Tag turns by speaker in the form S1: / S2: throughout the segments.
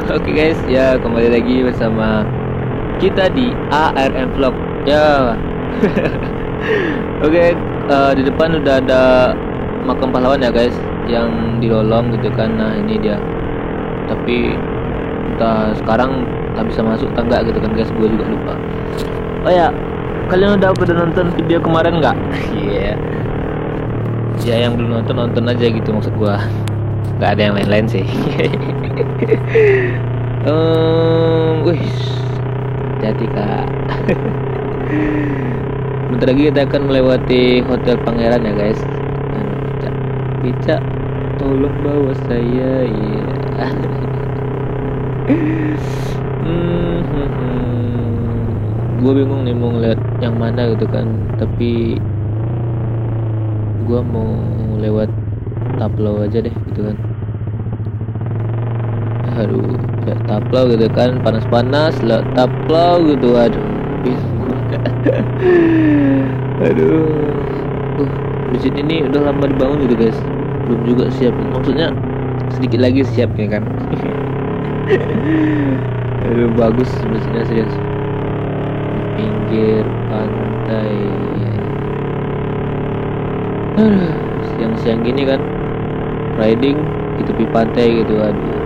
S1: Oke guys, ya kembali lagi bersama kita di ARM Vlog. Ya. Oke, di depan udah ada makam pahlawan ya guys, yang dilolong gitu kan. Nah ini dia. Tapi entah sekarang tak bisa masuk tangga gitu kan guys, gue juga lupa. Oh ya, kalian udah pada nonton video kemarin nggak? Iya. Ya yang belum nonton aja gitu maksud gua. Nggak ada yang lain-lain sih. Wih, jadi kak. Bentar lagi kita akan melewati Hotel Pangeran ya guys. Bica, tolong bawa saya ya. Gue bingung nih mau ngeliat yang mana gitu kan. Tapi gue mau lewat Taplau aja deh gitu kan. Aduh, Taplau gitu kan, panas-panas lah Taplau gitu. Aduh, aduh, masjid ini udah lama dibangun gitu guys, belum juga siap. Maksudnya sedikit lagi siapnya kan. Aduh, bagus masjidnya serius. Di pinggir pantai. Aduh, siang-siang gini kan, riding di tepi pantai gitu. Aduh.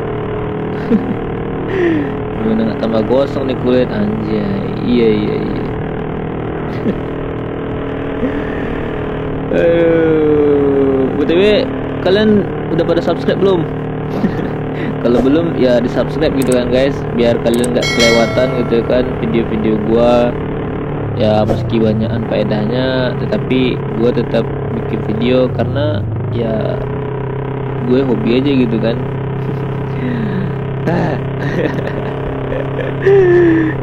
S1: Gimana nggak tambah gosong nih kulit anjay. Iya. BTW kalian udah pada subscribe belum? Kalau belum ya di subscribe gitu kan guys, biar kalian nggak kelewatan gitu kan video-video gua. Ya meski banyakan faedahnya, tetapi gua tetap bikin video karena ya gue hobi aja gitu kan.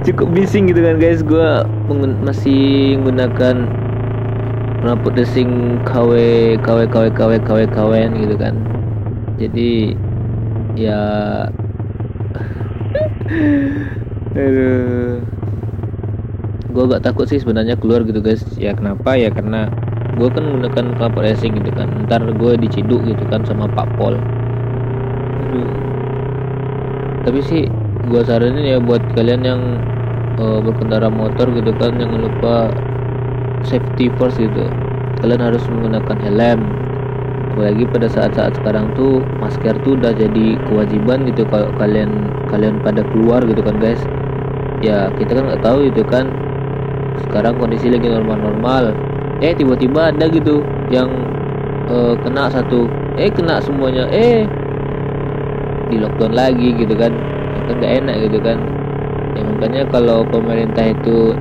S1: Cukup bising gitu kan guys, gue masih menggunakan knalpot racing KW gitu kan. Jadi ya aduh, gue gak takut sih sebenarnya keluar gitu guys. Ya kenapa ya, karena gue kan menggunakan knalpot racing gitu kan. Ntar gue diciduk gitu kan sama Pak Pol. Aduh. Tapi sih gue saranin ya buat kalian yang berkendara motor gitu kan, jangan lupa safety first gitu. Kalian harus menggunakan helm. Apalagi pada saat-saat sekarang tuh masker tuh udah jadi kewajiban gitu kalau kalian pada keluar gitu kan guys. Ya kita kan nggak tahu gitu kan, sekarang kondisi lagi normal-normal. Tiba-tiba ada gitu yang kena satu, kena semuanya, di lockdown lagi gitu kan. Kan nggak enak gitu kan. Ya makanya kalau pemerintah itu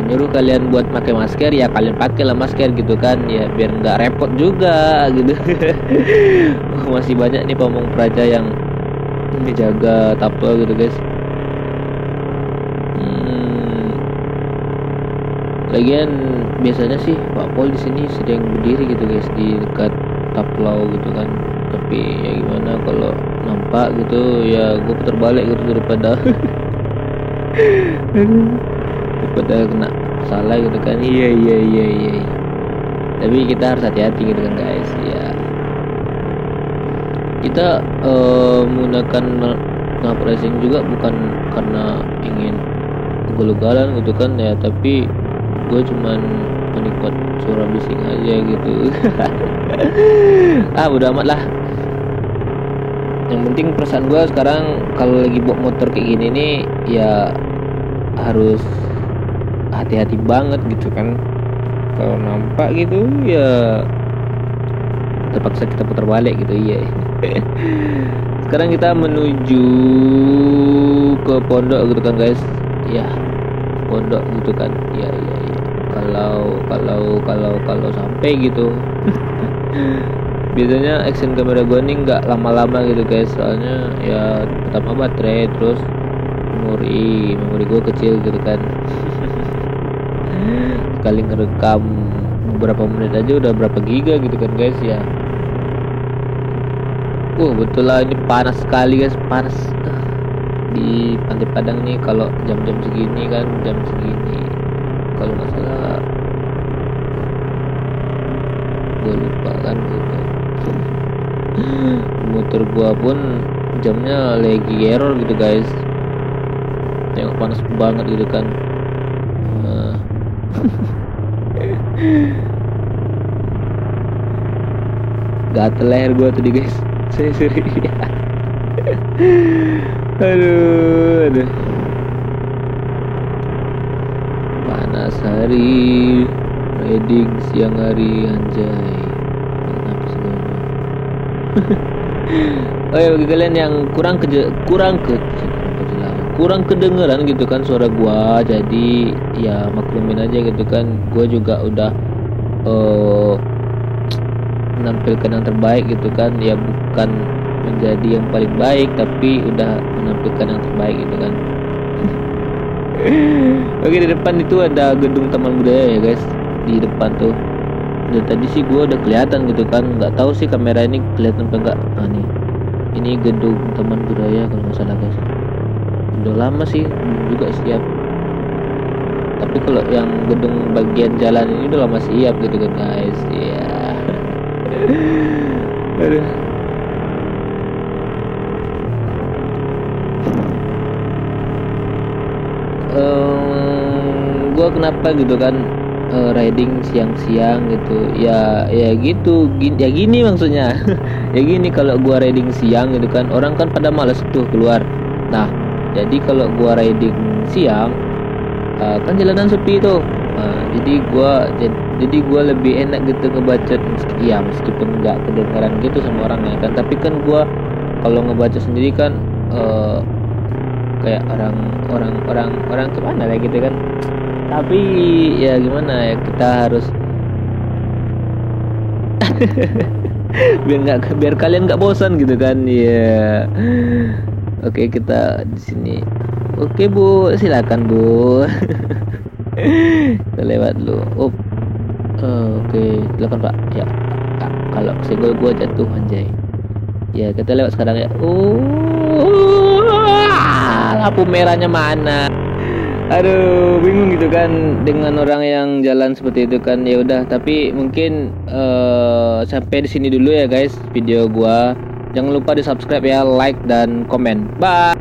S1: nyuruh kalian buat pakai masker, ya kalian pakailah masker gitu kan, ya biar nggak repot juga gitu. Masih banyak nih pamong praja yang dijaga Taplau gitu guys. Lagian biasanya sih Pak Pol di sini sedang berdiri gitu guys di dekat Taplau gitu kan. Tapi ya gimana kalau nampak gitu, ya gue putar balik gitu daripada kena salah gitu kan. Iya. Tapi kita harus hati-hati gitu kan guys. Ya kita menggunakan knalpot racing juga bukan karena ingin ugal-ugalan gitu kan ya, tapi gue cuman menikmat suara bising aja gitu. Bodo amat lah. Yang penting perasaan gue sekarang kalau lagi bawa motor kayak gini nih, ya harus hati-hati banget gitu kan. Kalau nampak gitu ya terpaksa kita putar balik gitu. Iya. Sekarang kita menuju ke pondok gitu kan guys. Ya pondok gitu kan. Iya. Kalau sampai gitu. Biasanya action kamera gue nih nggak lama-lama gitu guys, soalnya ya pertama baterai, terus memori gue kecil gitu kan. Sekali ngerekam beberapa menit aja udah berapa giga gitu kan guys ya. Betul lah, ini panas sekali guys, panas di Pantai Padang nih kalau jam-jam segini kan, jam segini kalau nggak salah, gue lupa kan gitu. Motor gua pun jamnya lagi error gitu guys, tengok panas banget gitu kan. Gatel leher gue tadi guys, saya serius. aduh panas hari, riding siang hari, anjay. Kenapa segala? Oh ya, bagi kalian yang kurang kedengeran gitu kan suara gua, jadi ya maklumin aja gitu kan. Gua juga udah menampilkan yang terbaik gitu kan, ya bukan menjadi yang paling baik tapi udah menampilkan yang terbaik gitu kan. Oke, di depan itu ada gedung Taman Budaya ya guys, di depan tuh. Dan tadi sih gua udah kelihatan gitu kan, nggak tahu sih kamera ini kelihatan apa enggak. Nah nih, ini gedung Taman Budaya kalau nggak salah guys. Udah lama sih, belum juga siap. Tapi kalau yang gedung bagian jalan ini udah lama siap gitu kan guys. Iya. Aduh. Gua kenapa gitu kan riding siang-siang gitu ya gitu ya gini maksudnya. Ya gini, kalau gua riding siang gitu kan, orang kan pada males tuh keluar. Nah jadi kalau gua riding siang kan jalanan sepi tuh. Jadi gua lebih enak gitu ngebacot, ya meskipun nggak kedengaran gitu sama orang ya kan, tapi kan gua kalau ngebaca sendiri kan kayak orang kemana ya gitu kan. Tapi ya gimana ya, kita harus biar kalian nggak bosan gitu kan ya. Oke, kita di sini. Oke Bu, silakan Bu. Kita lewat dulu. Oke, silakan Pak. Ya, kalau kesenggol gua jatuh anjay. Ya, kita lewat sekarang ya. Lampu merahnya mana? Aduh, bingung gitu kan dengan orang yang jalan seperti itu kan. Ya udah, tapi mungkin sampai di sini dulu ya guys video gua. Jangan lupa di subscribe ya, like dan komen. Bye.